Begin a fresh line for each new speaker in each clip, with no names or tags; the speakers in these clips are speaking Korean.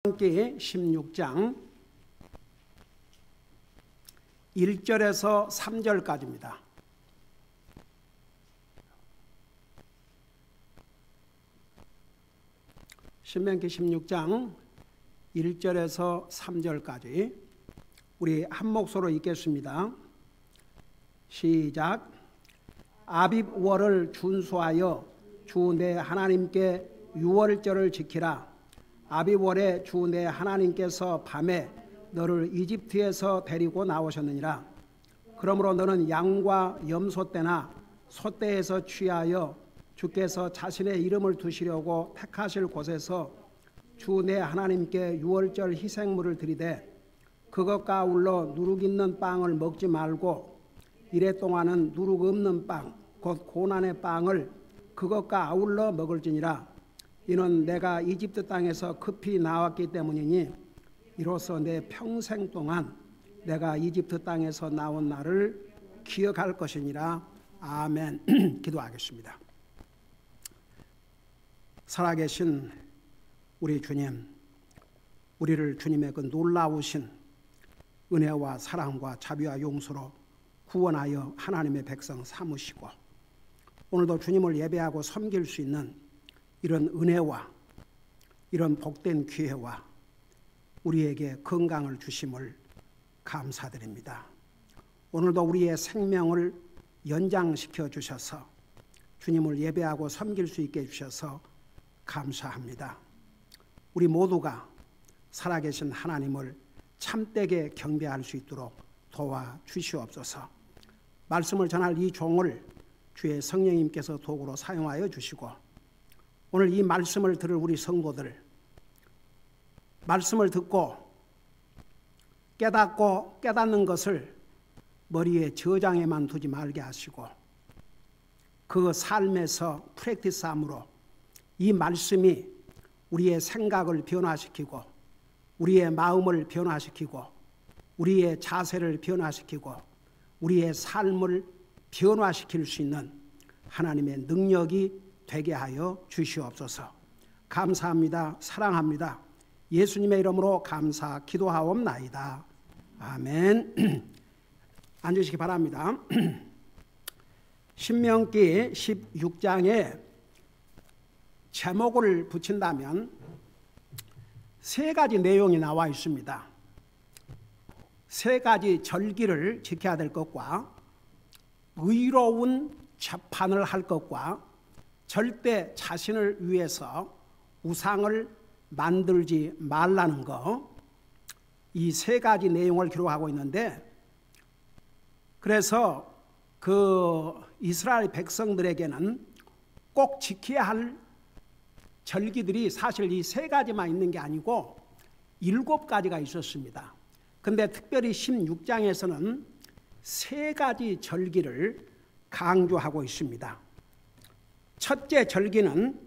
신명기 16장 1절에서 3절까지입니다. 신명기 16장 1절에서 3절까지 우리 한 목소리로 읽겠습니다. 시작. 아빕월을 준수하여 주 내 하나님께 유월절을 지키라. 아빕월에 주 내 하나님께서 밤에 너를 이집트에서 데리고 나오셨느니라. 그러므로 너는 양과 염소떼나 소떼에서 취하여 주께서 자신의 이름을 두시려고 택하실 곳에서 주 내 하나님께 유월절 희생물을 드리되 그것과 아울러 누룩 있는 빵을 먹지 말고 이래 동안은 누룩 없는 빵 곧 고난의 빵을 그것과 아울러 먹을지니라. 이는 내가 이집트 땅에서 급히 나왔기 때문이니 이로써 내 평생 동안 내가 이집트 땅에서 나온 날을 기억할 것이니라. 아멘. 기도하겠습니다. 살아계신 우리 주님, 우리를 주님의 그 놀라우신 은혜와 사랑과 자비와 용서로 구원하여 하나님의 백성 삼으시고 오늘도 주님을 예배하고 섬길 수 있는 이런 은혜와 이런 복된 기회와 우리에게 건강을 주심을 감사드립니다. 오늘도 우리의 생명을 연장시켜 주셔서 주님을 예배하고 섬길 수 있게 해주셔서 감사합니다. 우리 모두가 살아계신 하나님을 참되게 경배할 수 있도록 도와주시옵소서. 말씀을 전할 이 종을 주의 성령님께서 도구로 사용하여 주시고 오늘 이 말씀을 들을 우리 성도들 말씀을 듣고 깨닫고 깨닫는 것을 머리에 저장에만 두지 말게 하시고 그 삶에서 프랙티스함으로 이 말씀이 우리의 생각을 변화시키고 우리의 마음을 변화시키고 우리의 자세를 변화시키고 우리의 삶을 변화시킬 수 있는 하나님의 능력이 되게 하여 주시옵소서. 감사합니다. 사랑합니다. 예수님의 이름으로 감사 기도하옵나이다. 아멘. 앉으시기 바랍니다. 신명기 16장에 제목을 붙인다면 세 가지 내용이 나와 있습니다. 세 가지 절기를 지켜야 될 것과 의로운 재판을 할 것과 절대 자신을 위해서 우상을 만들지 말라는 것, 이 세 가지 내용을 기록하고 있는데 그래서 그 이스라엘 백성들에게는 꼭 지켜야 할 절기들이 사실 이 세 가지만 있는 게 아니고 7가지가 있었습니다. 근데 특별히 16장에서는 세 가지 절기를 강조하고 있습니다. 첫째 절기는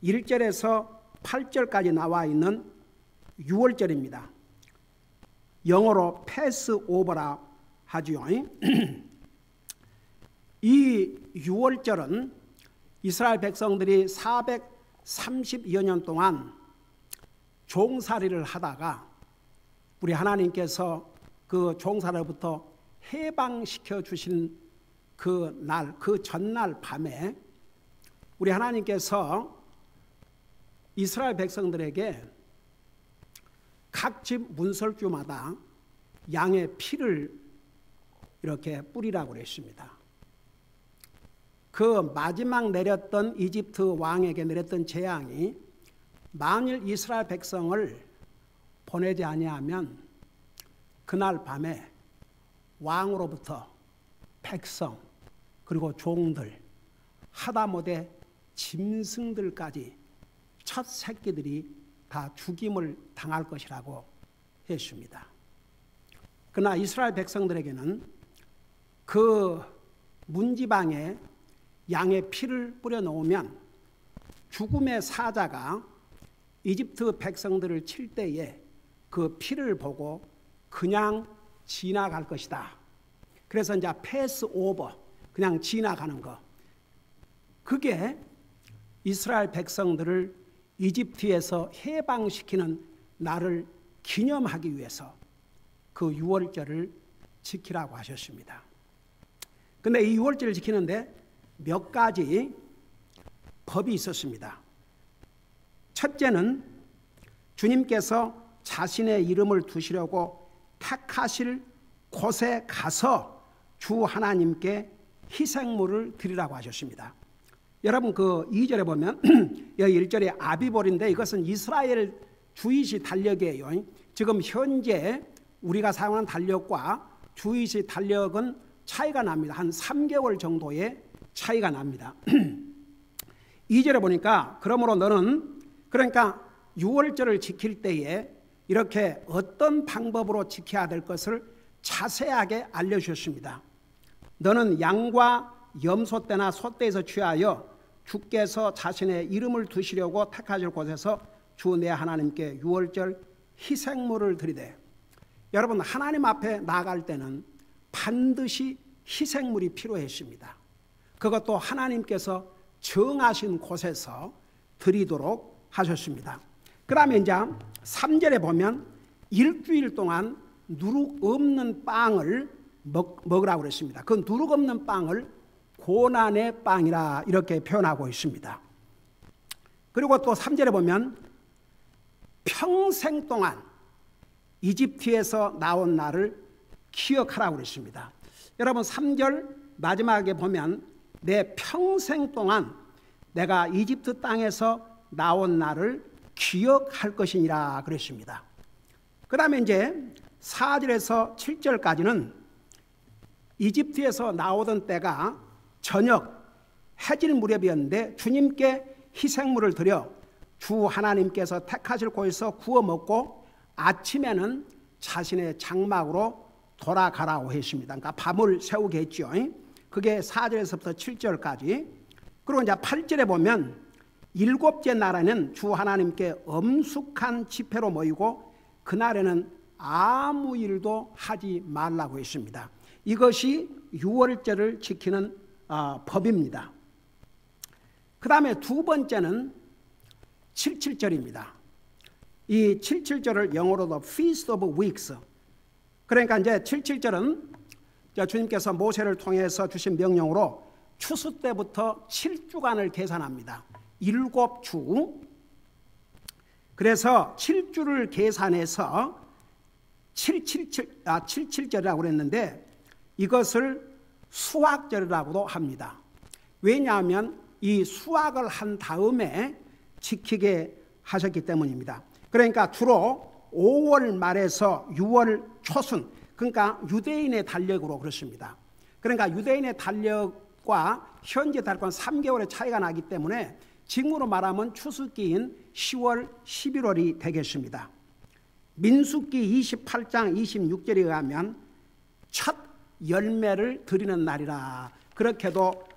1절에서 8절까지 나와 있는 유월절입니다. 영어로 패스오버라 하지요. 이 유월절은 이스라엘 백성들이 430여 년 동안 종살이를 하다가 우리 하나님께서 그 종살이로부터 해방시켜 주신 그 날, 그 전날 밤에 우리 하나님께서 이스라엘 백성들에게 각 집 문설주마다 양의 피를 이렇게 뿌리라고 그랬습니다. 그 마지막 내렸던 이집트 왕에게 내렸던 재앙이 만일 이스라엘 백성을 보내지 아니하면 그날 밤에 왕으로부터 백성 그리고 종들 하다못해 짐승들까지 첫 새끼들이 다 죽임을 당할 것이라고 했습니다. 그러나 이스라엘 백성들에게는 그 문지방에 양의 피를 뿌려 놓으면 죽음의 사자가 이집트 백성들을 칠 때에 그 피를 보고 그냥 지나갈 것이다. 그래서 이제 패스 오버, 그냥 지나가는 거. 그게 이스라엘 백성들을 이집트에서 해방시키는 나를 기념하기 위해서 그 유월절을 지키라고 하셨습니다. 근데 이 유월절을 지키는데 몇 가지 법이 있었습니다. 첫째는 주님께서 자신의 이름을 두시려고 택하실 곳에 가서 주 하나님께 희생물을 드리라고 하셨습니다. 여러분 그 2절에 보면 여기 1절에 아비볼인데 이것은 이스라엘 주이시 달력이에요. 지금 현재 우리가 사용하는 달력과 주이시 달력은 차이가 납니다. 한 3개월 정도의 차이가 납니다. 2절에 보니까 그러므로 너는 그러니까 유월절을 지킬 때에 이렇게 어떤 방법으로 지켜야 될 것을 자세하게 알려주셨습니다. 너는 양과 염소 떼나 소떼에서 취하여 주께서 자신의 이름을 두시려고 택하실 곳에서 주 내 하나님께 유월절 희생물을 드리되, 여러분 하나님 앞에 나아갈 때는 반드시 희생물이 필요했습니다. 그것도 하나님께서 정하신 곳에서 드리도록 하셨습니다. 그 다음에 이제 3절에 보면 일주일 동안 누룩 없는 빵을 먹으라고 그랬습니다. 그 누룩 없는 빵을 고난의 빵이라 이렇게 표현하고 있습니다. 그리고 또 3절에 보면 평생 동안 이집트에서 나온 날을 기억하라고 그랬습니다. 여러분 3절 마지막에 보면 내 평생 동안 내가 이집트 땅에서 나온 날을 기억할 것이니라 그랬습니다. 그 다음에 이제 4절에서 7절까지는 이집트에서 나오던 때가 저녁 해질 무렵이었는데 주님께 희생물을 드려 주 하나님께서 택하실 곳에서 구워 먹고 아침에는 자신의 장막으로 돌아가라고 했습니다. 그러니까 밤을 새우게 했죠. 그게 4절에서부터 7절까지. 그리고 이제 8절에 보면 일곱째 날에는 주 하나님께 엄숙한 집회로 모이고 그날에는 아무 일도 하지 말라고 했습니다. 이것이 유월절을 지키는 법입니다. 그 다음에 두 번째는 77절입니다. 이 77절을 영어로도 Feast of Weeks. 그러니까 이제 77절은 주님께서 모세를 통해서 주신 명령으로 추수 때부터 7주간을 계산합니다. 7주. 그래서 7주를 계산해서 77절이라고 그랬는데 이것을 수확절이라고도 합니다. 왜냐하면 이 수확을 한 다음에 지키게 하셨기 때문입니다. 그러니까 주로 5월 말에서 6월 초순, 그러니까 유대인의 달력으로 그렇습니다. 그러니까 유대인의 달력과 현재 달력과는 3개월의 차이가 나기 때문에 지금으로 말하면 추수기인 10월, 11월이 되겠습니다. 민수기 28장 26절에 의하면 첫 열매를 드리는 날이라 그렇게도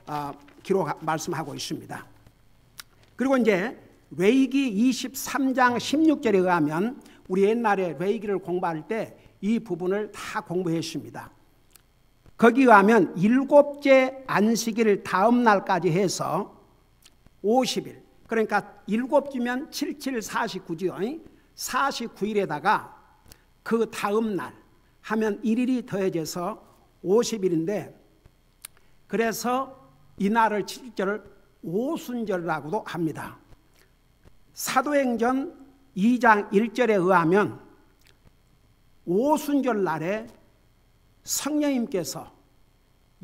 말씀하고 있습니다. 그리고 이제 레위기 23장 16절에 의하면 우리 옛날에 레위기를 공부할 때 이 부분을 다 공부했습니다. 거기에 의하면 7째 안식일 다음 날까지 해서 50일, 그러니까 7주면 77, 49주요. 49일에다가 그 다음 날 하면 1일이 더해져서 50일인데 그래서 이 날을 7절을 오순절이라고도 합니다. 사도행전 2장 1절에 의하면 오순절 날에 성령님께서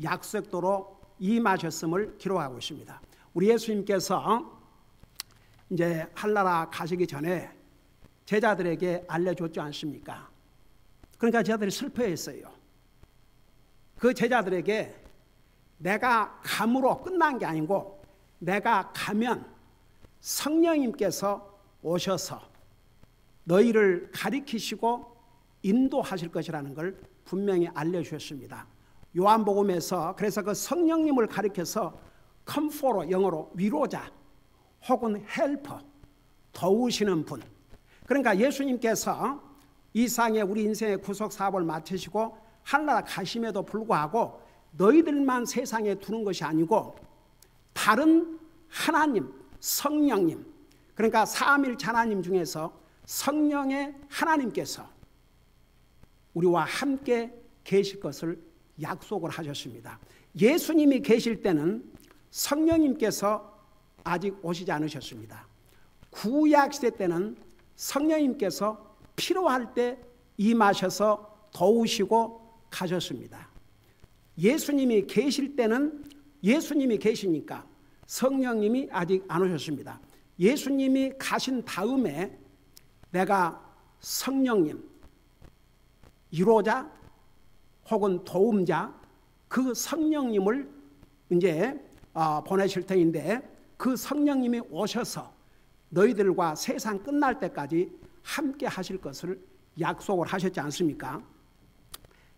약속도로 임하셨음을 기록하고 있습니다. 우리 예수님께서 이제 한나라 가시기 전에 제자들에게 알려줬지 않습니까? 그러니까 제자들이 슬퍼했어요. 그 제자들에게 내가 감으로 끝난 게 아니고 내가 가면 성령님께서 오셔서 너희를 가리키시고 인도하실 것이라는 걸 분명히 알려주셨습니다. 요한복음에서 그래서 그 성령님을 가리켜서 컴포로 영어로 위로자 혹은 헬퍼 도우시는 분, 그러니까 예수님께서 이 세상에 우리 인생의 구속 사업을 마치시고 하늘나라 가심에도 불구하고 너희들만 세상에 두는 것이 아니고 다른 하나님 성령님, 그러니까 삼일체 하나님 중에서 성령의 하나님께서 우리와 함께 계실 것을 약속을 하셨습니다. 예수님이 계실 때는 성령님께서 아직 오시지 않으셨습니다. 구약시대 때는 성령님께서 필요할 때 임하셔서 도우시고 가셨습니다. 예수님이 계실 때는 예수님이 계시니까 성령님이 아직 안 오셨습니다. 예수님이 가신 다음에 내가 성령님, 위로자 혹은 도움자, 그 성령님을 이제 보내실 터인데, 그 성령님이 오셔서 너희들과 세상 끝날 때까지 함께 하실 것을 약속을 하셨지 않습니까?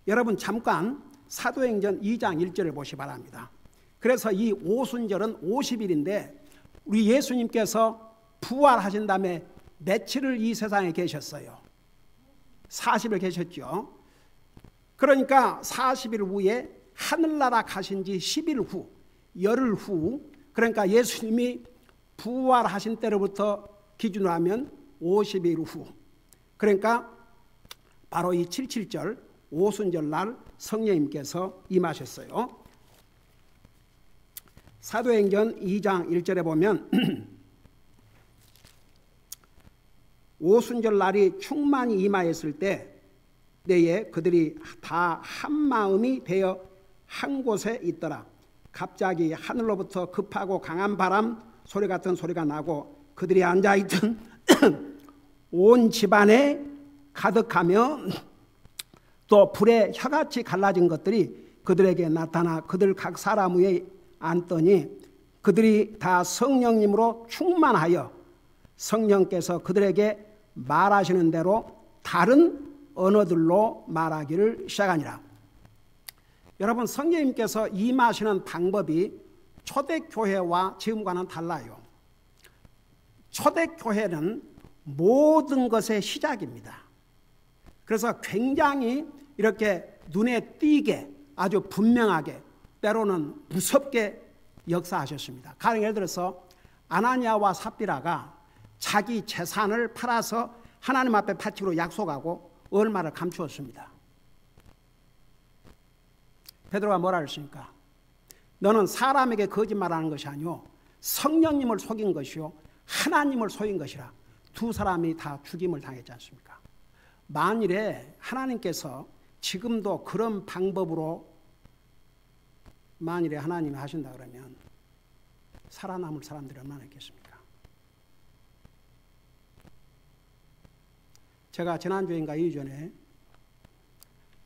여러분 잠깐 사도행전 2장 1절을 보시기 바랍니다. 그래서 이 오순절은 50일인데 우리 예수님께서 부활하신 다음에 며칠을 이 세상에 계셨어요? 40일 계셨죠. 그러니까 40일 후에 하늘나라 가신 지 10일 후, 열흘 후, 그러니까 예수님이 부활하신 때로부터 기준으로 하면 50일 후, 그러니까 바로 이 77절 오순절 날 성령님께서 임하셨어요. 사도행전 2장 1절에 보면 오순절 날이 충만히 임하였을 때에 그들이 다 한마음이 되어 한 곳에 있더라. 갑자기 하늘로부터 급하고 강한 바람 소리 같은 소리가 나고 그들이 앉아있던 온 집안에 가득하며 또 불에 혀같이 갈라진 것들이 그들에게 나타나 그들 각 사람 위에 앉더니 그들이 다 성령님으로 충만하여 성령께서 그들에게 말하시는 대로 다른 언어들로 말하기를 시작하니라. 여러분 성령님께서 임하시는 방법이 초대교회와 지금과는 달라요. 초대교회는 모든 것의 시작입니다. 그래서 굉장히 이렇게 눈에 띄게 아주 분명하게 때로는 무섭게 역사하셨습니다. 가령 예를 들어서 아나니아와 삽비라가 자기 재산을 팔아서 하나님 앞에 바치기로 약속하고 얼마를 감추었습니다. 베드로가 뭐라 그랬습니까? 너는 사람에게 거짓말하는 것이 아니오 성령님을 속인 것이요 하나님을 속인 것이라. 두 사람이 다 죽임을 당했지 않습니까? 만일에 하나님께서 지금도 그런 방법으로 만일에 하나님이 하신다 그러면 살아남을 사람들이 얼마나 있겠습니까? 제가 지난주인가 이전에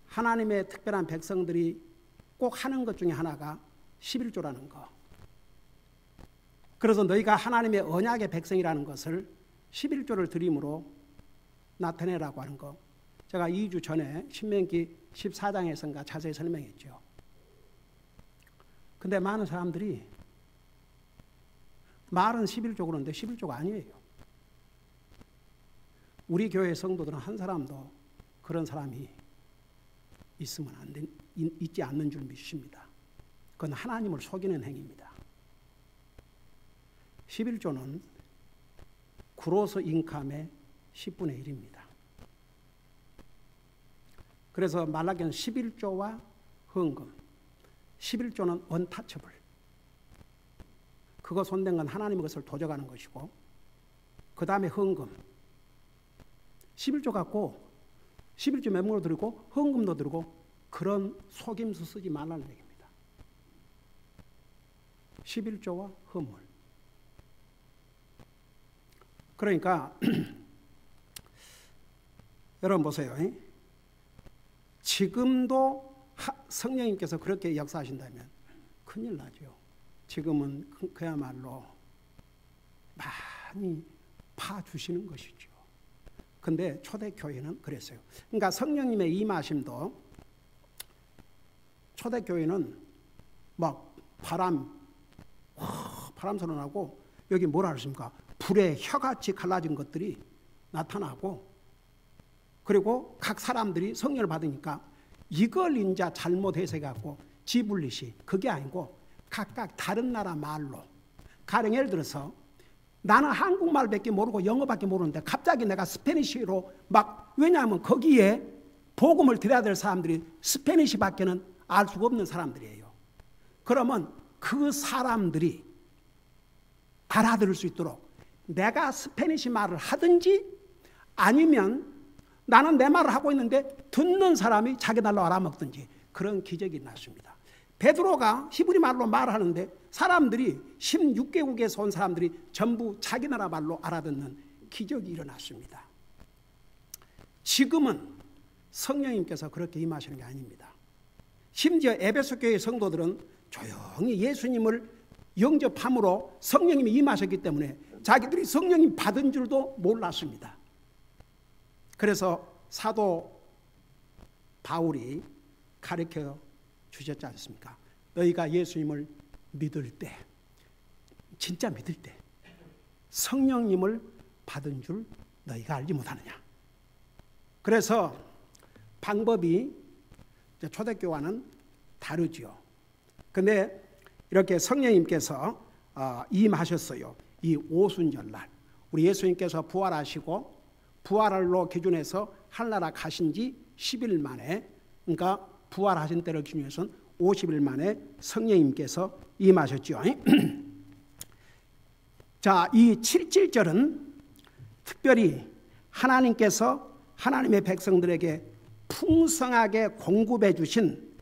하나님의 특별한 백성들이 꼭 하는 것 중에 하나가 11조라는 거. 그래서 너희가 하나님의 언약의 백성이라는 것을 11조를 드림으로 나타내라고 하는 거. 제가 2주 전에 신명기 14장에서인가 자세히 설명했죠. 근데 많은 사람들이 말은 11조 그러는데 11조가 아니에요. 우리 교회 성도들은 한 사람도 그런 사람이 있으면 안 된, 있지 않는 줄 믿습니다. 그건 하나님을 속이는 행위입니다. 11조는 구로스 인감의 10분의 1입니다. 그래서 말라기는 11조와 헌금, 11조는 언타처블. 그거 손댄 건 하나님의 것을 도적하는 것이고, 그 다음에 헌금. 11조 갖고 11조 맹목으로 드리고 헌금도 드리고 그런 속임수 쓰지 말라는 얘기입니다. 11조와 헌물. 그러니까 여러분 보세요. 지금도 성령님께서 그렇게 역사하신다면 큰일 나죠. 지금은 그야말로 많이 파주시는 것이죠. 근데 초대교회는 그랬어요. 그러니까 성령님의 임하심도 초대교회는 막 바람 소리 나고 여기 뭐라 그러십니까? 불에 혀같이 갈라진 것들이 나타나고 그리고 각 사람들이 성령을 받으니까 이걸 인자 잘못 해석해갖고 지불리시 그게 아니고 각각 다른 나라 말로 가령 예를 들어서 나는 한국말밖에 모르고 영어밖에 모르는데 갑자기 내가 스페니쉬로 막, 왜냐하면 거기에 복음을 드려야 될 사람들이 스페니쉬밖에는 알 수가 없는 사람들이에요. 그러면 그 사람들이 알아들을 수 있도록 내가 스페니쉬 말을 하든지, 아니면 나는 내 말을 하고 있는데 듣는 사람이 자기 말로 알아먹든지, 그런 기적이 났습니다. 베드로가 히브리 말로 말하는데 사람들이 16개국에서 온 사람들이 전부 자기 나라 말로 알아듣는 기적이 일어났습니다. 지금은 성령님께서 그렇게 임하시는 게 아닙니다. 심지어 에베소 교회 성도들은 조용히 예수님을 영접함으로 성령님이 임하셨기 때문에 자기들이 성령님 받은 줄도 몰랐습니다. 그래서 사도 바울이 가르쳐 주셨지 않습니까? 너희가 예수님을 믿을 때, 진짜 믿을 때 성령님을 받은 줄 너희가 알지 못하느냐. 그래서 방법이 초대교와는 다르지요. 근데 이렇게 성령님께서 임하셨어요. 이 오순절날 우리 예수님께서 부활하시고 부활로 기준해서 하늘나라 가신 지 10일 만에, 그러니까 부활하신 때를 기준해서는 50일 만에 성령님께서 임하셨죠. 자, 이 7.7절은 특별히 하나님께서 하나님의 백성들에게 풍성하게 공급해 주신,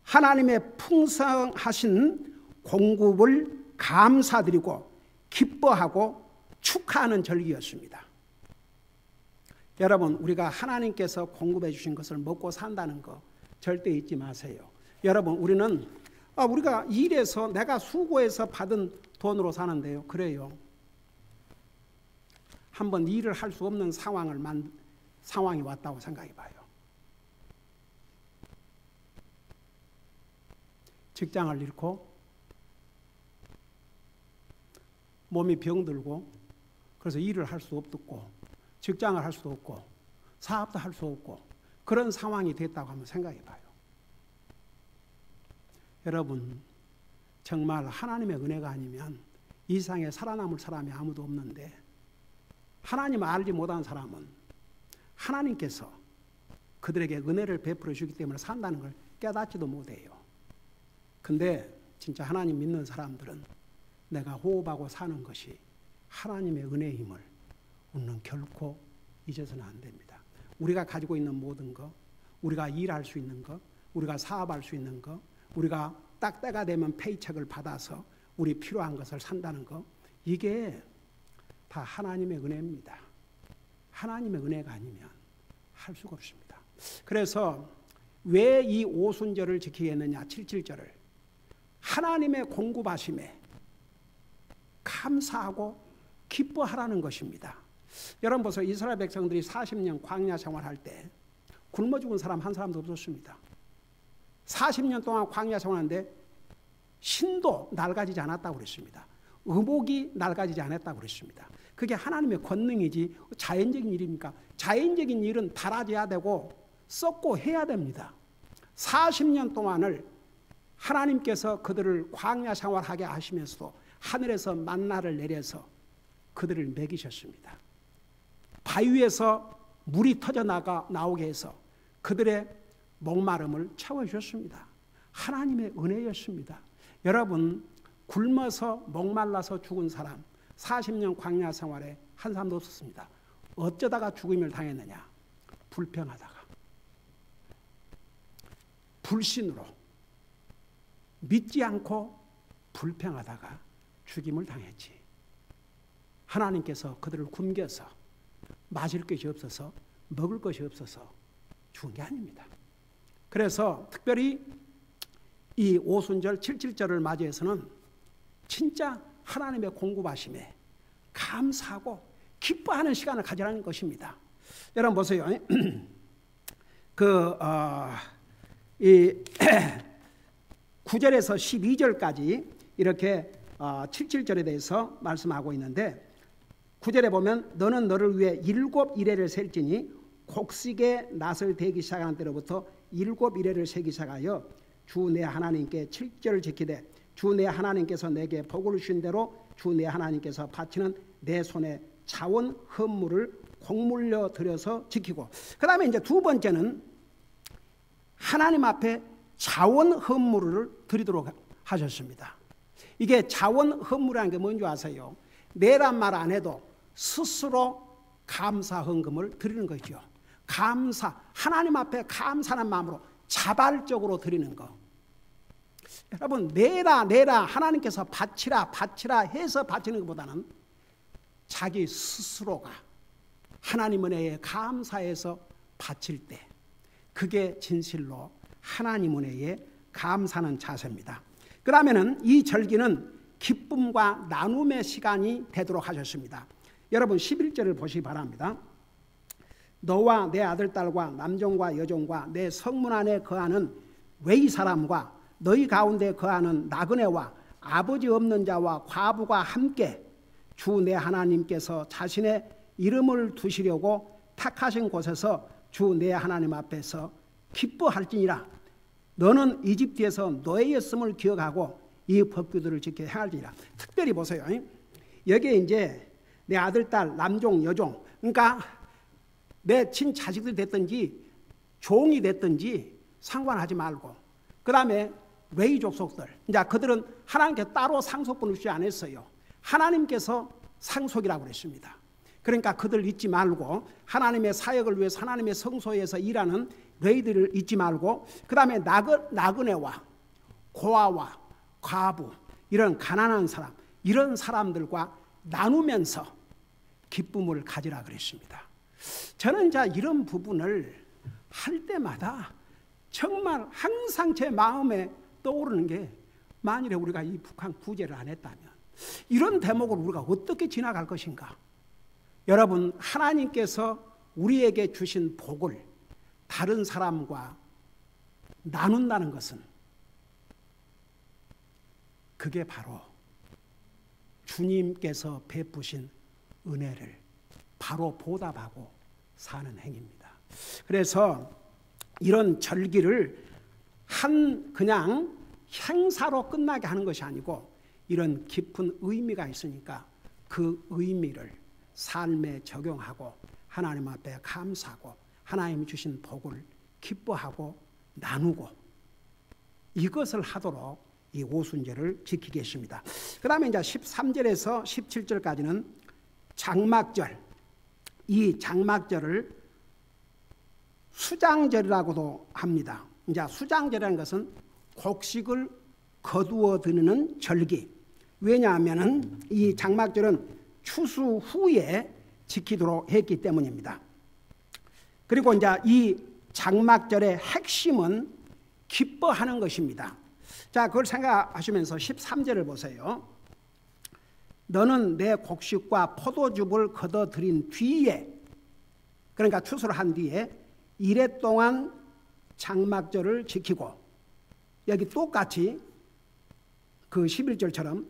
하나님의 풍성하신 공급을 감사드리고 기뻐하고 축하하는 절기였습니다. 여러분, 우리가 하나님께서 공급해 주신 것을 먹고 산다는 거 절대 잊지 마세요. 여러분, 우리가 일해서 내가 수고해서 받은 돈으로 사는데요. 그래요. 한번 일을 할 수 없는 상황이 왔다고 생각해 봐요. 직장을 잃고 몸이 병들고, 그래서 일을 할 수 없고 직장을 할 수 없고 사업도 할 수 없고 그런 상황이 됐다고 한번 생각해 봐요. 여러분, 정말 하나님의 은혜가 아니면 이 세상에 살아남을 사람이 아무도 없는데, 하나님을 알지 못한 사람은 하나님께서 그들에게 은혜를 베풀어 주기 때문에 산다는 걸 깨닫지도 못해요. 근데 진짜 하나님 믿는 사람들은 내가 호흡하고 사는 것이 하나님의 은혜임을 우리는 결코 잊어서는 안 됩니다. 우리가 가지고 있는 모든 것, 우리가 일할 수 있는 것, 우리가 사업할 수 있는 것, 우리가 딱 때가 되면 페이첵을 받아서 우리 필요한 것을 산다는 것, 이게 다 하나님의 은혜입니다. 하나님의 은혜가 아니면 할 수가 없습니다. 그래서 왜 이 오순절을 지키게 했느냐, 7.7절을 하나님의 공급하심에 감사하고 기뻐하라는 것입니다. 여러분 보세요. 이스라엘 백성들이 40년 광야 생활할 때 굶어 죽은 사람 한 사람도 없었습니다. 40년 동안 광야 생활하는데 신도 낡아지지 않았다고 그랬습니다. 의복이 낡아지지 않았다고 그랬습니다. 그게 하나님의 권능이지 자연적인 일입니까? 자연적인 일은 달아져야 되고 썩고 해야 됩니다. 40년 동안을 하나님께서 그들을 광야 생활하게 하시면서도 하늘에서 만나를 내려서 그들을 먹이셨습니다. 바위에서 물이 터져 나오게 해서 그들의 목마름을 채워주셨습니다. 하나님의 은혜였습니다. 여러분, 굶어서 목말라서 죽은 사람 40년 광야 생활에 한 사람도 없었습니다. 어쩌다가 죽음을 당했느냐? 불평하다가, 불신으로 믿지 않고 불평하다가 죽임을 당했지. 하나님께서 그들을 굶겨서 마실 것이 없어서 먹을 것이 없어서 죽은 게 아닙니다. 그래서 특별히 이 오순절 7.7절을 맞이해서는 진짜 하나님의 공급하심에 감사하고 기뻐하는 시간을 가지라는 것입니다. 여러분 보세요. 이 9절에서 12절까지 이렇게 7.7절에 대해서 말씀하고 있는데, 9절에 보면 너는 너를 위해 7 이레를 셀지니 곡식의 낫을 대기 시작하는 때로부터 7 이레를 세기 시작하여 주 내 하나님께 7절을 지키되 주 내 하나님께서 내게 복을 주신 대로 주 내 하나님께서 바치는 내 손에 자원 헌물을 공물려 드려서 지키고, 그 다음에 이제 두 번째는 하나님 앞에 자원 헌물을 드리도록 하셨습니다. 이게 자원 헌물이라는 게 뭔지 아세요? 내란 말 안 해도 스스로 감사 헌금을 드리는 거죠. 감사, 하나님 앞에 감사하는 마음으로 자발적으로 드리는 거. 여러분, 내라 하나님께서 바치라 해서 바치는 것보다는 자기 스스로가 하나님 은혜에 감사해서 바칠 때, 그게 진실로 하나님 은혜에 감사하는 자세입니다. 그러면은 이 절기는 기쁨과 나눔의 시간이 되도록 하셨습니다. 여러분 11절을 보시기 바랍니다. 너와 내 아들 딸과 남종과 여종과 내 성문 안에 거하는 외이 사람과 너희 가운데 거하는 나그네와 아버지 없는 자와 과부가 함께 주 내 하나님께서 자신의 이름을 두시려고 택하신 곳에서 주 내 하나님 앞에서 기뻐할지니라. 너는 이집트에서 노예였음을 기억하고 이 법규들을 지켜 행할지니라. 특별히 보세요. 여기에 이제 내 아들, 딸, 남종, 여종, 그러니까 내 친자식들이 됐든지 종이 됐든지 상관하지 말고, 그 다음에 레위 족속들, 이제 그들은 하나님께 따로 상속분을 주지 않았어요. 하나님께서 상속이라고 그랬습니다. 그러니까 그들 잊지 말고, 하나님의 사역을 위해서 하나님의 성소에서 일하는 레위들을 잊지 말고, 그 다음에 나그네와 고아와 과부, 이런 가난한 사람, 이런 사람들과 나누면서 기쁨을 가지라 그랬습니다. 저는 이런 부분을 할 때마다 정말 항상 제 마음에 떠오르는 게, 만일에 우리가 이 북한 구제를 안 했다면 이런 대목을 우리가 어떻게 지나갈 것인가. 여러분, 하나님께서 우리에게 주신 복을 다른 사람과 나눈다는 것은, 그게 바로 주님께서 베푸신 은혜를 바로 보답하고 사는 행위입니다. 그래서 이런 절기를 그냥 행사로 끝나게 하는 것이 아니고, 이런 깊은 의미가 있으니까 그 의미를 삶에 적용하고 하나님 앞에 감사하고 하나님 주신 복을 기뻐하고 나누고, 이것을 하도록 이 오순절을 지키게 했습니다. 그 다음에 이제 13절에서 17절까지는 장막절, 이 장막절을 수장절이라고도 합니다. 이제 수장절이라는 것은 곡식을 거두어 드리는 절기. 왜냐하면 이 장막절은 추수 후에 지키도록 했기 때문입니다. 그리고 이제 이 장막절의 핵심은 기뻐하는 것입니다. 자, 그걸 생각하시면서 13절을 보세요. 너는 내 곡식과 포도즙을 거둬 들인 뒤에, 그러니까 추수를 한 뒤에 이래 동안 장막절을 지키고, 여기 똑같이 그 11절처럼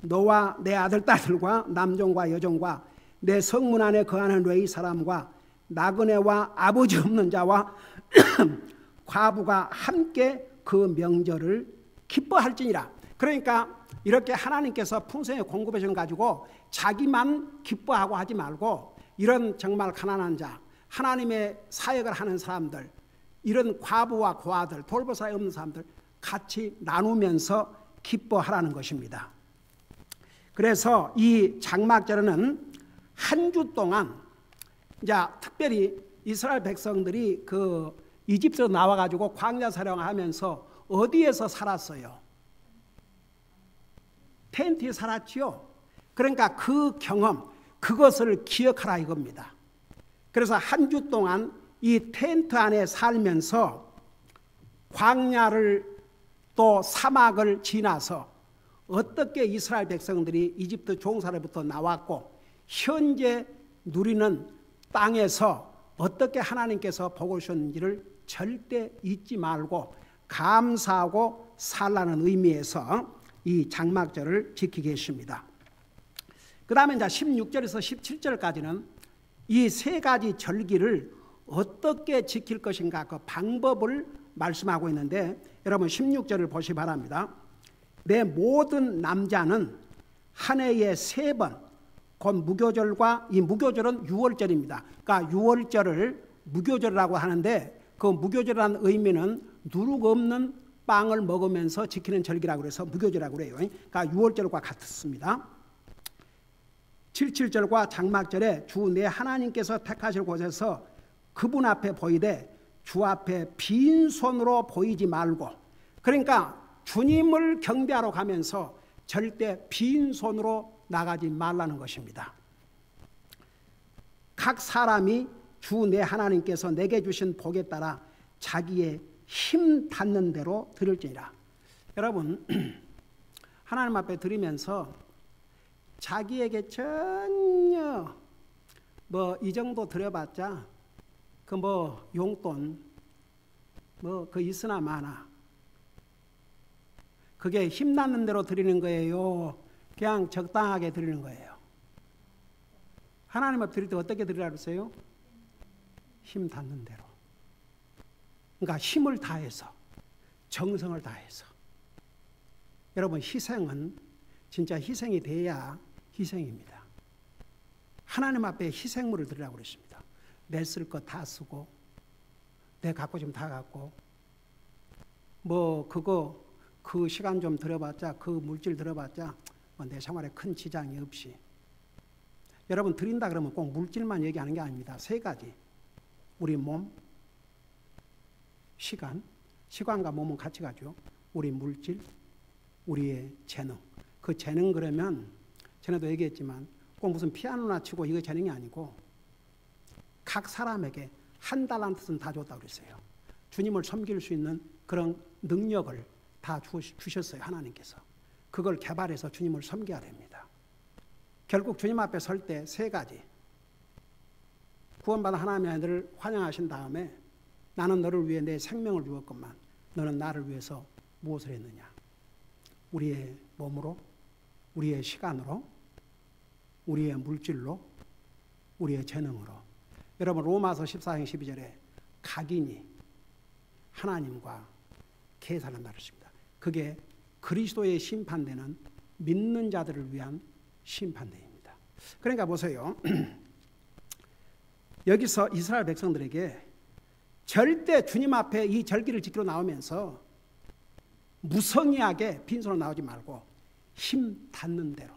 너와 내 아들 딸들과 남종과 여종과 내 성문 안에 거하는 레위 사람과 나그네와 아버지 없는 자와 과부가 함께 그 명절을 기뻐할지니라. 그러니까 이렇게 하나님께서 풍성히 공급해 준 가지고 자기만 기뻐하고 하지 말고, 이런 정말 가난한 자, 하나님의 사역을 하는 사람들, 이런 과부와 고아들, 돌볼 사람이 없는 사람들 같이 나누면서 기뻐하라는 것입니다. 그래서 이 장막절은 한 주 동안, 이제 특별히 이스라엘 백성들이 그 이집트로 나와가지고 광야 사령하면서 어디에서 살았어요? 텐트에 살았지요. 그러니까 그 경험, 그것을 기억하라 이겁니다. 그래서 한 주 동안 이 텐트 안에 살면서 광야를 또 사막을 지나서 어떻게 이스라엘 백성들이 이집트 종살이부터 나왔고 현재 누리는 땅에서 어떻게 하나님께서 복을 주셨는지를 절대 잊지 말고 감사하고 살라는 의미에서 이 장막절을 지키게 했습니다. 그 다음에 이제 16절에서 17절까지는 이 세 가지 절기를 어떻게 지킬 것인가, 그 방법을 말씀하고 있는데, 여러분 16절을 보시기 바랍니다. 내 모든 남자는 한 해에 3번 곧 무교절과 이 무교절은 유월절입니다. 그러니까 유월절을 무교절이라고 하는데 그 무교절이라는 의미는 누룩 없는 빵을 먹으면서 지키는 절기라고 해서 무교절이라고 그래요. 그러니까 유월절과 같습니다. 77절과 장막절에 주 내 하나님께서 택하실 곳에서 그분 앞에 보이되 주 앞에 빈손으로 보이지 말고, 그러니까 주님을 경배하러 가면서 절대 빈손으로 나가지 말라는 것입니다. 각 사람이 주 내 하나님께서 내게 주신 복에 따라 자기의 힘 닿는 대로 드릴지니라. 여러분, 하나님 앞에 드리면서 자기에게 전혀 뭐 이 정도 드려봤자 그 뭐 용돈 뭐 그 있으나 마나 그게 힘나는 대로 드리는 거예요? 그냥 적당하게 드리는 거예요? 하나님 앞에 드릴 때 어떻게 드리라고 했어요? 힘 닿는 대로. 그러니까 힘을 다해서, 정성을 다해서. 여러분, 희생은 진짜 희생이 돼야 희생입니다. 하나님 앞에 희생물을 드리라고 그랬습니다. 내 쓸 것 다 쓰고, 내 갖고 싶으면 다 갖고, 뭐 그거 그 시간 좀 들어봤자, 그 물질 들어봤자 뭐 내 생활에 큰 지장이 없이. 여러분, 드린다 그러면 꼭 물질만 얘기하는 게 아닙니다. 세 가지. 우리 몸, 시간과 몸은 같이 가죠. 우리 물질, 우리의 재능. 그 재능 그러면 전에도 얘기했지만 꼭 무슨 피아노나 치고 이거 재능이 아니고 각 사람에게 한 달란트는 다 줬다고 그랬어요. 주님을 섬길 수 있는 그런 능력을 다 주셨어요. 하나님께서. 그걸 개발해서 주님을 섬겨야 됩니다. 결국 주님 앞에 설 때 세 가지. 구원받은 하나님의 아이들을 환영하신 다음에 나는 너를 위해 내 생명을 주었건만 너는 나를 위해서 무엇을 했느냐. 우리의 몸으로, 우리의 시간으로, 우리의 물질로, 우리의 재능으로. 여러분, 로마서 14장 12절에 각인이 하나님과 계산을 나누십니다. 그게 그리스도의 심판대는 믿는 자들을 위한 심판대입니다. 그러니까 보세요. 여기서 이스라엘 백성들에게 절대 주님 앞에 이 절기를 지키러 나오면서 무성의하게 빈손으로 나오지 말고 힘 닿는 대로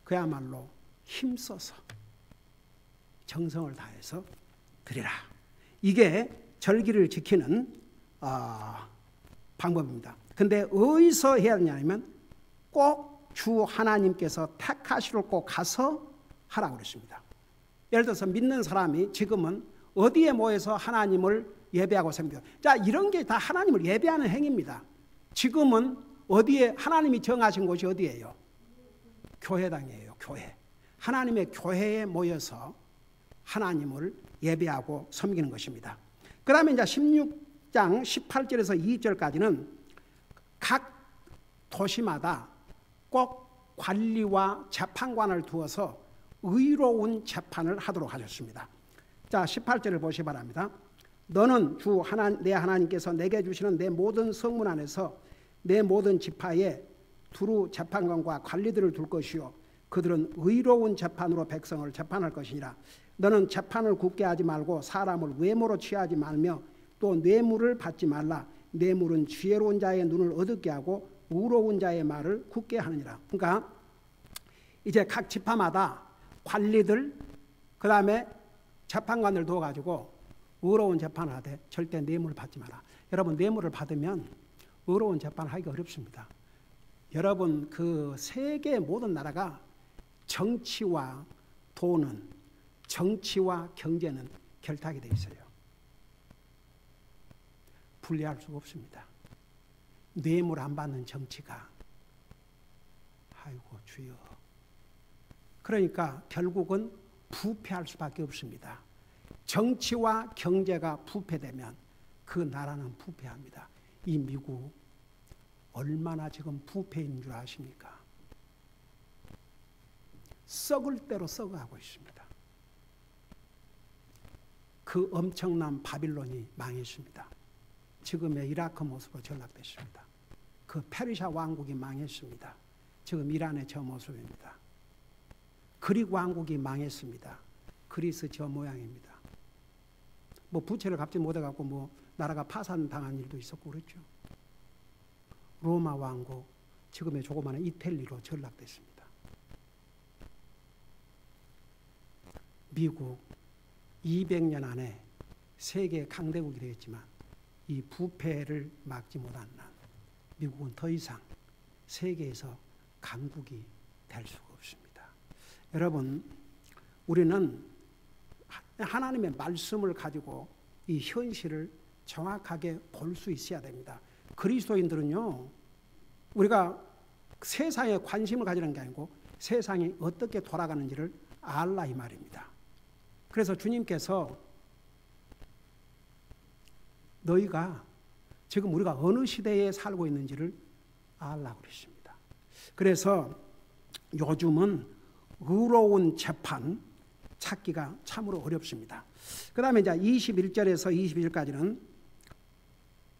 그야말로 힘써서 정성을 다해서 드리라. 이게 절기를 지키는 방법입니다. 근데 어디서 해야 되냐면 꼭 주 하나님께서 택하시러 꼭 가서 하라고 그랬습니다. 예를 들어서 믿는 사람이 지금은 어디에 모여서 하나님을 예배하고 섬겨요. 자, 이런 게 다 하나님을 예배하는 행위입니다. 지금은 어디에 하나님이 정하신 곳이 어디예요? 교회당이에요. 교회. 하나님의 교회에 모여서 하나님을 예배하고 섬기는 것입니다. 그 다음에 이제 16장 18절에서 2절까지는 각 도시마다 꼭 관리와 재판관을 두어서 의로운 재판을 하도록 하셨습니다. 자, 18절을 보시기 바랍니다. 너는 내 하나님께서 내게 주시는 내 모든 성문 안에서 내 모든 지파에 두루 재판관과 관리들을 둘 것이요 그들은 의로운 재판으로 백성을 재판할 것이니라. 너는 재판을 굳게 하지 말고 사람을 외모로 취하지 말며 또 뇌물을 받지 말라. 뇌물은 지혜로운 자의 눈을 어둡게 하고 의로운 자의 말을 굳게 하느니라. 그러니까 이제 각 지파마다 관리들 그 다음에 재판관을 두어가지고 의로운 재판을 하되 절대 뇌물을 받지 마라. 여러분, 뇌물을 받으면 의로운 재판을 하기가 어렵습니다. 여러분, 그 세계 모든 나라가 정치와 돈은, 정치와 경제는 결탁이 되어 있어요. 분리할 수가 없습니다. 뇌물 안 받는 정치가, 아이고 주여. 그러니까 결국은 부패할 수밖에 없습니다. 정치와 경제가 부패되면 그 나라는 부패합니다. 이 미국 얼마나 지금 부패인 줄 아십니까? 썩을 대로 썩어가고 있습니다. 그 엄청난 바빌론이 망했습니다. 지금의 이라크 모습으로 전락됐습니다. 그 페르시아 왕국이 망했습니다. 지금 이란의 저 모습입니다. 그리스 왕국이 망했습니다. 그리스 저 모양입니다. 뭐 부채를 갚지 못해갖고 뭐 나라가 파산당한 일도 있었고 그렇죠. 로마 왕국, 지금의 조그마한 이탈리로 전락됐습니다. 미국 200년 안에 세계 강대국이 되었지만 이 부패를 막지 못한 한 미국은 더 이상 세계에서 강국이 될 수가 없습니다. 여러분, 우리는 하나님의 말씀을 가지고 이 현실을 정확하게 볼 수 있어야 됩니다. 그리스도인들은요, 우리가 세상에 관심을 가지는 게 아니고 세상이 어떻게 돌아가는지를 알라 이 말입니다. 그래서 주님께서 너희가 지금 우리가 어느 시대에 살고 있는지를 알라고 그러십니다. 그래서 요즘은 의로운 재판 찾기가 참으로 어렵습니다. 그 다음에 이제 21절에서 22절까지는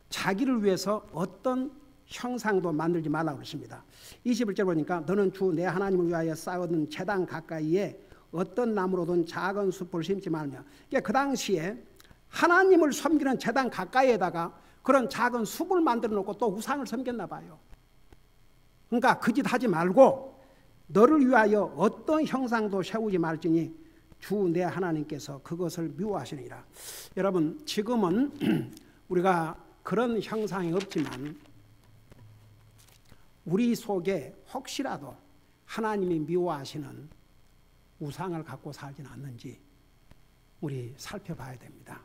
자기를 위해서 어떤 형상도 만들지 말라고 그랬습니다. 21절 보니까 너는 주 내 하나님을 위하여 쌓은 제단 가까이에 어떤 나무로든 작은 숲을 심지 말며, 그 당시에 하나님을 섬기는 제단 가까이에다가 그런 작은 숲을 만들어 놓고 또 우상을 섬겼나 봐요. 그러니까 그 짓 하지 말고 너를 위하여 어떤 형상도 세우지 말지니 주 내 하나님께서 그것을 미워하시니라. 여러분, 지금은 우리가 그런 형상이 없지만 우리 속에 혹시라도 하나님이 미워하시는 우상을 갖고 살지는 않는지 우리 살펴봐야 됩니다.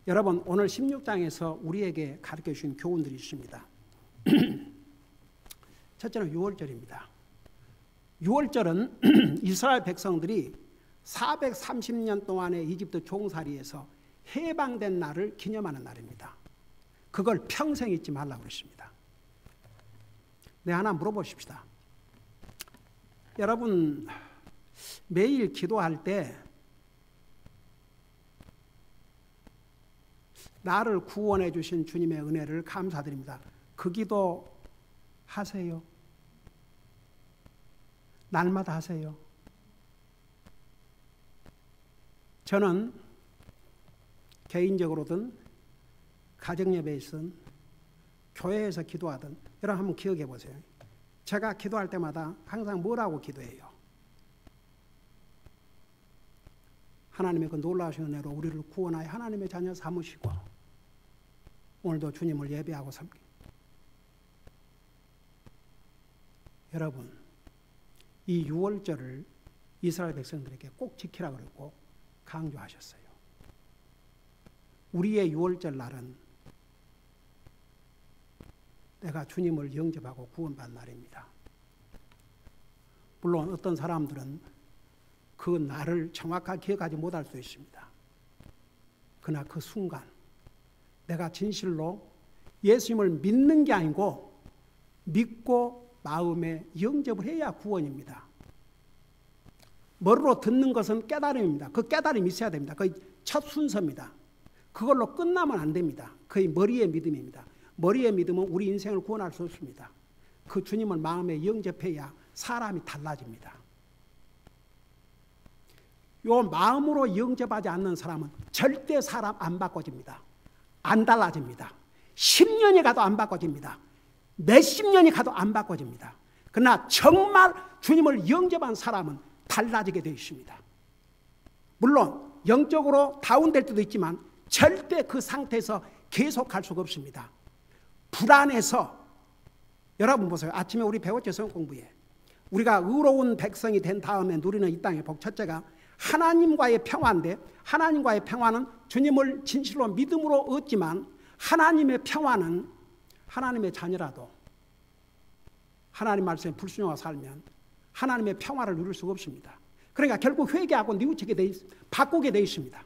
여러분, 오늘 16장에서 우리에게 가르쳐 주신 교훈들이 있습니다. 첫째는 6월절입니다. 6월절은 이스라엘 백성들이 430년 동안의 이집트 종살이에서 해방된 날을 기념하는 날입니다. 그걸 평생 잊지 말라고 그랬습니다. 네, 하나 물어보십시다. 여러분, 매일 기도할 때 나를 구원해 주신 주님의 은혜를 감사드립니다. 그 기도 하세요? 날마다 하세요? 저는 개인적으로든 가정예배에서든 교회에서 기도하든 여러분 한번 기억해 보세요. 제가 기도할 때마다 항상 뭐라고 기도해요? 하나님의 그 놀라우신 은혜로 우리를 구원하여 하나님의 자녀 삼으시고 오늘도 주님을 예배하고 섬기고. 여러분, 이 6월절을 이스라엘 백성들에게 꼭 지키라고 그랬고 강조하셨어요. 우리의 6월절 날은 내가 주님을 영접하고 구원받은 날입니다. 물론 어떤 사람들은 그 날을 정확하게 기억하지 못할 수 있습니다. 그러나 그 순간 내가 진실로 예수님을 믿는 게 아니고 믿고 마음에 영접을 해야 구원입니다. 머리로 듣는 것은 깨달음입니다. 그 깨달음이 있어야 됩니다. 그게 첫 순서입니다. 그걸로 끝나면 안 됩니다. 그게 머리의 믿음입니다. 머리의 믿음은 우리 인생을 구원할 수 없습니다. 그 주님을 마음에 영접해야 사람이 달라집니다. 요 마음으로 영접하지 않는 사람은 절대 사람 안 바꿔집니다. 안 달라집니다. 10년이 가도 안 바꿔집니다. 몇십 년이 가도 안 바꿔집니다. 그러나 정말 주님을 영접한 사람은 달라지게 되어 있습니다. 물론 영적으로 다운될 때도 있지만 절대 그 상태에서 계속 갈 수가 없습니다. 불안해서, 여러분 보세요. 아침에 우리 배웠죠, 성경 공부에. 우리가 의로운 백성이 된 다음에 누리는 이 땅의 복, 첫째가 하나님과의 평화인데, 하나님과의 평화는 주님을 진실로 믿음으로 얻지만 하나님의 평화는 하나님의 자녀라도 하나님 말씀에 불순종하고 살면 하나님의 평화를 누릴 수가 없습니다. 그러니까 결국 회개하고 뉘우치게 돼 바꾸게 돼 있습니다.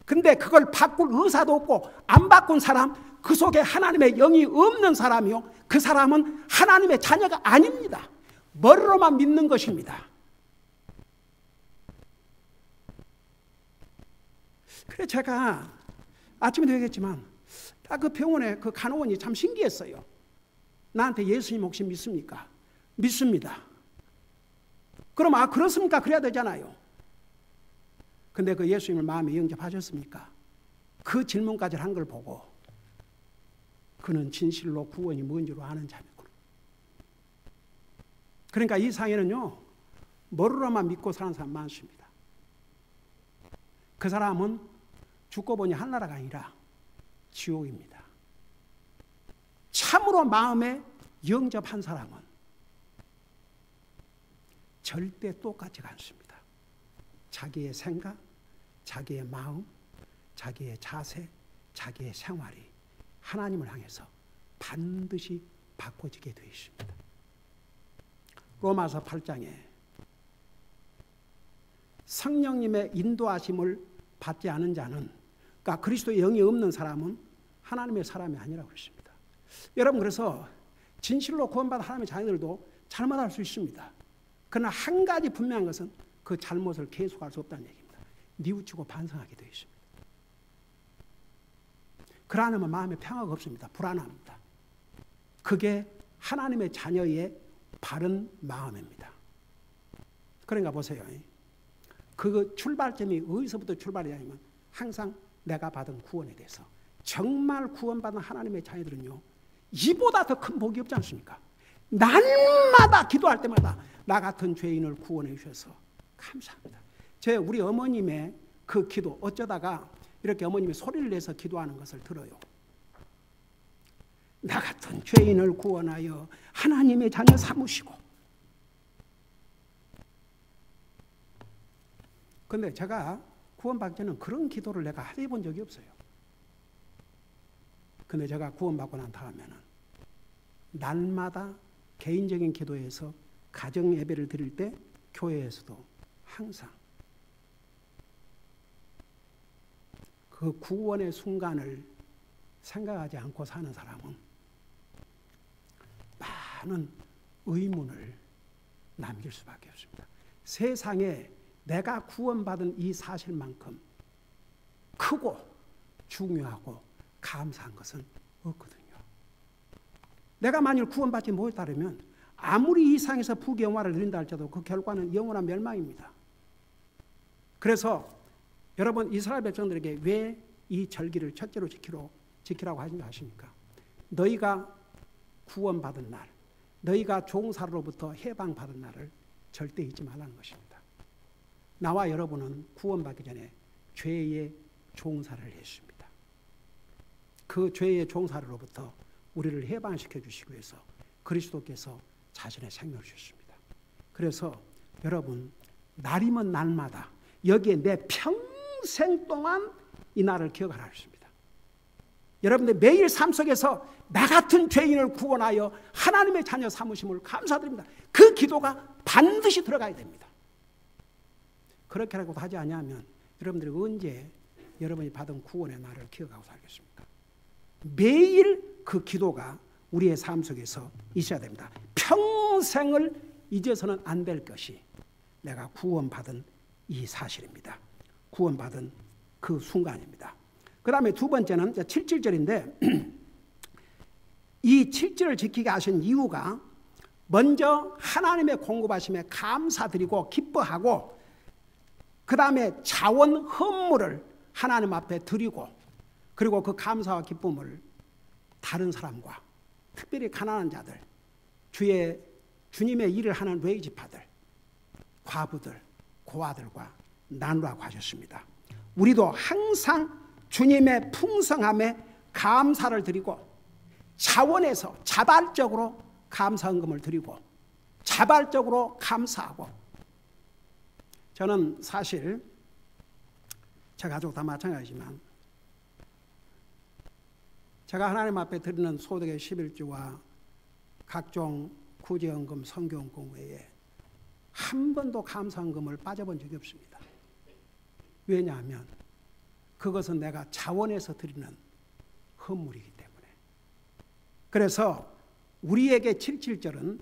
근데 그걸 바꿀 의사도 없고 안 바꾼 사람, 그 속에 하나님의 영이 없는 사람이요, 그 사람은 하나님의 자녀가 아닙니다. 머리로만 믿는 것입니다. 그래, 제가 아침에도 얘기했지만 딱 그 병원에 그 간호원이 참 신기했어요. 나한테 예수님 혹시 믿습니까? 믿습니다. 그럼 그렇습니까? 그래야 되잖아요. 근데 그 예수님을 마음에 영접하셨습니까? 그 질문까지 한 걸 보고 그는 진실로 구원이 뭔지로 아는 자매구나. 그러니까 이 상에는요, 머리로만 믿고 사는 사람 많습니다. 그 사람은 죽고 보니 하늘나라가 아니라 지옥입니다. 참으로 마음에 영접한 사람은 절대 똑같지가 않습니다. 자기의 생각, 자기의 마음, 자기의 자세, 자기의 생활이 하나님을 향해서 반드시 바꿔지게 되어 있습니다. 로마서 8장에 성령님의 인도하심을 받지 않은 자는, 그러니까 그리스도의 영이 없는 사람은 하나님의 사람이 아니라고 했습니다. 여러분, 그래서 진실로 구원받은 하나님의 자녀들도 잘못할 수 있습니다. 그러나 한 가지 분명한 것은 그 잘못을 계속할 수 없다는 얘기입니다. 뉘우치고 반성하게 되어 있습니다. 그러면 마음에 평화가 없습니다. 불안합니다. 그게 하나님의 자녀의 바른 마음입니다. 그러니까 보세요. 그 출발점이 어디서부터 출발이냐면 항상 내가 받은 구원에 대해서, 정말 구원받은 하나님의 자녀들은요, 이보다 더 큰 복이 없지 않습니까? 날마다 기도할 때마다 나 같은 죄인을 구원해 주셔서 감사합니다. 우리 어머님의 그 기도, 어쩌다가 이렇게 어머님이 소리를 내서 기도하는 것을 들어요. 나 같은 죄인을 구원하여 하나님의 자녀 삼으시고. 근데 제가 구원받기 전에는 그런 기도를 내가 해본 적이 없어요. 근데 제가 구원받고 난 다음에는 날마다 개인적인 기도에서 가정 예배를 드릴 때 교회에서도 항상 그 구원의 순간을 생각하지 않고 사는 사람은 많은 의문을 남길 수밖에 없습니다. 세상에 내가 구원받은 이 사실만큼 크고 중요하고 감사한 것은 없거든요. 내가 만일 구원받지 못했다면 아무리 이 상에서 부귀영화를 누린다 할지라도 그 결과는 영원한 멸망입니다. 그래서 여러분, 이스라엘 백성들에게 왜 이 절기를 첫째로 지키라고 하십니까? 너희가 구원받은 날, 너희가 종살로부터 해방받은 날을 절대 잊지 말라는 것입니다. 나와 여러분은 구원받기 전에 죄의 종살을 했습니다. 그 죄의 종살로부터 우리를 해방시켜 주시기 위해서 그리스도께서 자신의 생명을 주셨습니다. 그래서 여러분, 날이면 날마다 여기에 내 평생 동안 이 날을 기억하라 했습니다. 여러분들 매일 삶 속에서 나 같은 죄인을 구원하여 하나님의 자녀 삼으심을 감사드립니다. 그 기도가 반드시 들어가야 됩니다. 그렇게라고 하지 않으면 여러분들이 언제 여러분이 받은 구원의 날을 기억하고 살겠습니까? 매일 그 기도가 우리의 삶 속에서 있어야 됩니다. 평생을 잊어서는 안 될 것이 내가 구원받은 이 사실입니다. 구원받은 그 순간입니다. 그 다음에 두 번째는 7절인데 이 7절을 지키게 하신 이유가 먼저 하나님의 공급하심에 감사드리고 기뻐하고 그 다음에 자원 헌물을 하나님 앞에 드리고 그리고 그 감사와 기쁨을 다른 사람과 특별히 가난한 자들, 주님의 일을 하는 레이지파들, 과부들, 고아들과 나누라고 하셨습니다. 우리도 항상 주님의 풍성함에 감사를 드리고 자원에서 자발적으로 감사헌금을 드리고 자발적으로 감사하고, 저는 사실 제 가족 다 마찬가지지만 제가 하나님 앞에 드리는 소득의 11조와 각종 구제헌금, 선교헌금 외에 한 번도 감사헌금을 빠져본 적이 없습니다. 왜냐하면 그것은 내가 자원에서 드리는 헌물이기 때문에. 그래서 우리에게 77절은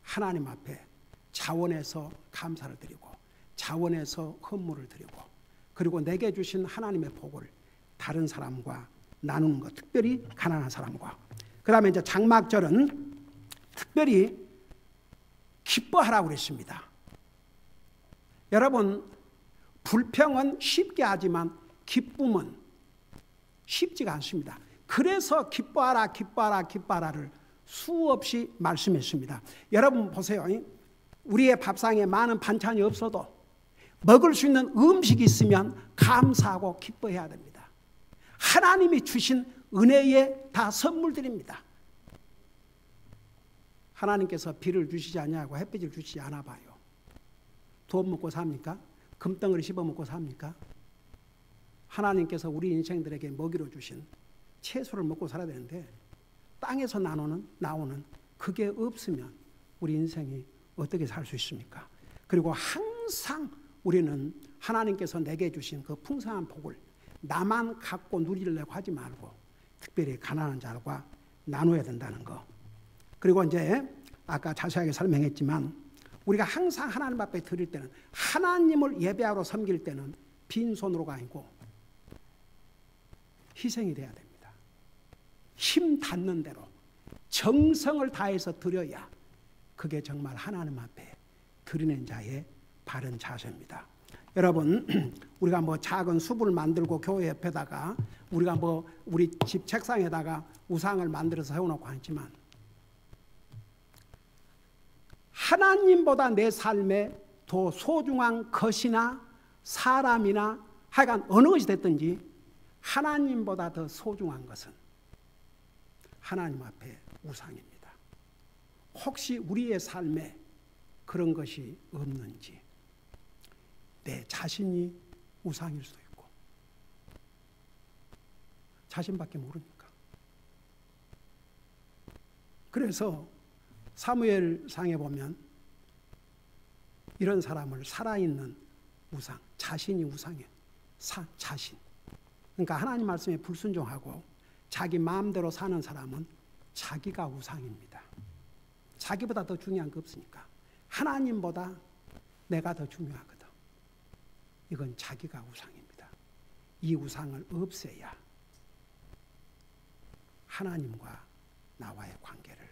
하나님 앞에 자원에서 감사를 드리고 자원에서 헌물을 드리고 그리고 내게 주신 하나님의 복을 다른 사람과 나누는 것, 특별히 가난한 사람과. 그 다음에 이제 장막절은 특별히 기뻐하라고 그랬습니다. 여러분, 불평은 쉽게 하지만 기쁨은 쉽지가 않습니다. 그래서 기뻐하라 기뻐하라 기뻐하라를 수없이 말씀했습니다. 여러분 보세요. 우리의 밥상에 많은 반찬이 없어도 먹을 수 있는 음식이 있으면 감사하고 기뻐해야 됩니다. 하나님이 주신 은혜의 다 선물들입니다. 하나님께서 비를 주시지 아니하고 햇빛을 주시지 않아 봐요. 돈 먹고 삽니까? 금덩어리 씹어 먹고 삽니까? 하나님께서 우리 인생들에게 먹이로 주신 채소를 먹고 살아야 되는데 땅에서 나오는 그게 없으면 우리 인생이 어떻게 살 수 있습니까? 그리고 항상 우리는 하나님께서 내게 주신 그 풍성한 복을 나만 갖고 누리려고 하지 말고 특별히 가난한 자들과 나눠야 된다는 거. 그리고 이제 아까 자세하게 설명했지만 우리가 항상 하나님 앞에 드릴 때는 하나님을 예배하러 섬길 때는 빈손으로가 아니고 희생이 돼야 됩니다. 힘 닿는 대로 정성을 다해서 드려야 그게 정말 하나님 앞에 드리는 자의 바른 자세입니다. 여러분, 우리가 뭐 작은 숲을 만들고 교회 옆에다가 우리가 뭐 우리 집 책상에다가 우상을 만들어서 세워놓고 하지만 하나님보다 내 삶에 더 소중한 것이나 사람이나 하여간 어느 것이 됐든지 하나님보다 더 소중한 것은 하나님 앞에 우상입니다. 혹시 우리의 삶에 그런 것이 없는지, 내 자신이 우상일 수도 있고 자신밖에 모르니까. 그래서 사무엘상에 보면 이런 사람을 살아있는 우상, 자신이 우상이에요. 자신. 그러니까 하나님 말씀에 불순종하고 자기 마음대로 사는 사람은 자기가 우상입니다. 자기보다 더 중요한 거 없으니까. 하나님보다 내가 더 중요하거든. 이건 자기가 우상입니다. 이 우상을 없애야 하나님과 나와의 관계를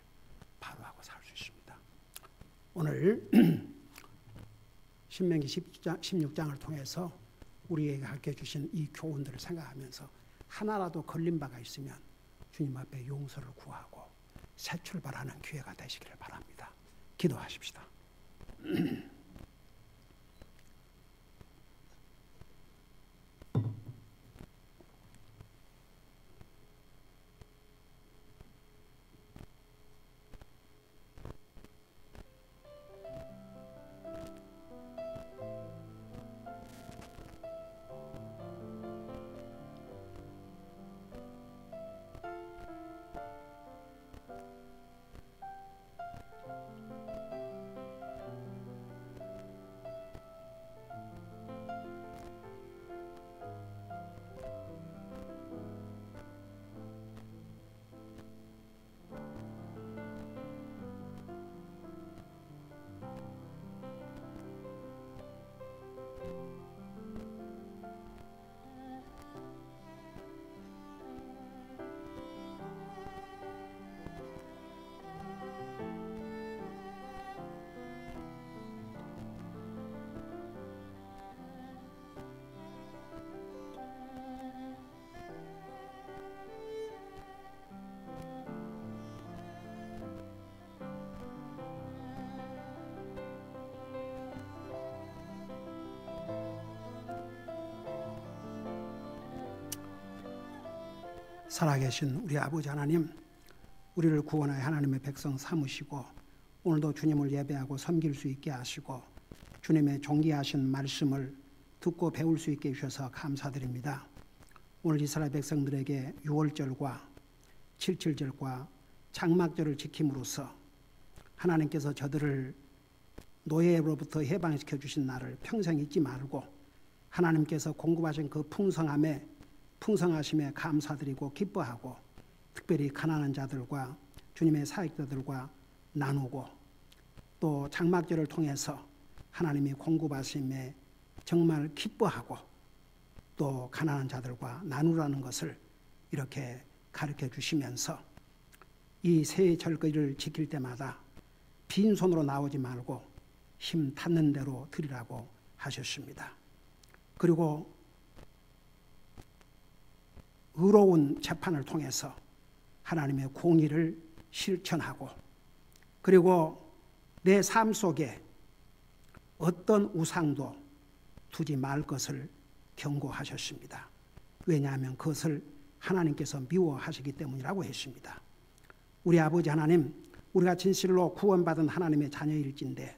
바로하고 살 수 있습니다. 오늘 신명기 16장을 통해서 우리에게 가르쳐 주신 이 교훈들을 생각하면서 하나라도 걸린 바가 있으면 주님 앞에 용서를 구하고 새 출발하는 기회가 되시기를 바랍니다. 기도하십시다. 살아계신 우리 아버지 하나님, 우리를 구원하여 하나님의 백성 삼으시고 오늘도 주님을 예배하고 섬길 수 있게 하시고 주님의 존귀하신 말씀을 듣고 배울 수 있게 해주셔서 감사드립니다. 오늘 이스라엘 백성들에게 유월절과 칠칠절과 장막절을 지킴으로써 하나님께서 저들을 노예로부터 해방시켜 주신 날을 평생 잊지 말고 하나님께서 공급하신 그 풍성하심에 감사드리고 기뻐하고 특별히 가난한 자들과 주님의 사역자들과 나누고 또 장막절을 통해서 하나님이 공급하심에 정말 기뻐하고 또 가난한 자들과 나누라는 것을 이렇게 가르쳐 주시면서 이 새 절기를 지킬 때마다 빈손으로 나오지 말고 힘 닿는 대로 드리라고 하셨습니다. 그리고 의로운 재판을 통해서 하나님의 공의를 실천하고, 그리고 내 삶 속에 어떤 우상도 두지 말 것을 경고하셨습니다. 왜냐하면 그것을 하나님께서 미워하시기 때문이라고 했습니다. 우리 아버지 하나님, 우리가 진실로 구원받은 하나님의 자녀일진데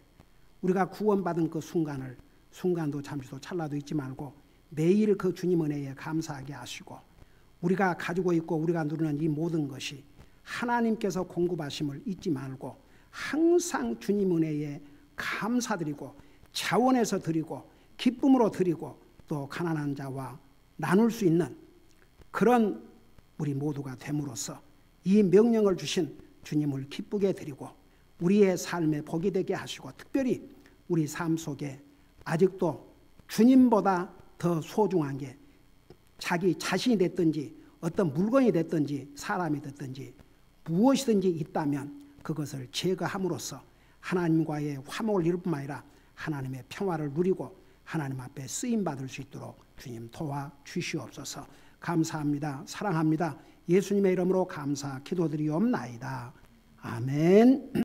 우리가 구원받은 그 순간도 잠시도 찰나도 잊지 말고 매일 그 주님 은혜에 감사하게 하시고, 우리가 가지고 있고 우리가 누리는 이 모든 것이 하나님께서 공급하심을 잊지 말고 항상 주님 은혜에 감사드리고 자원해서 드리고 기쁨으로 드리고 또 가난한 자와 나눌 수 있는 그런 우리 모두가 됨으로써 이 명령을 주신 주님을 기쁘게 드리고 우리의 삶에 복이 되게 하시고, 특별히 우리 삶 속에 아직도 주님보다 더 소중한 게 자기 자신이 됐든지 어떤 물건이 됐든지 사람이 됐든지 무엇이든지 있다면 그것을 제거함으로써 하나님과의 화목을 이룰 뿐만 아니라 하나님의 평화를 누리고 하나님 앞에 쓰임받을 수 있도록 주님 도와주시옵소서. 감사합니다. 사랑합니다. 예수님의 이름으로 감사 기도드리옵나이다. 아멘.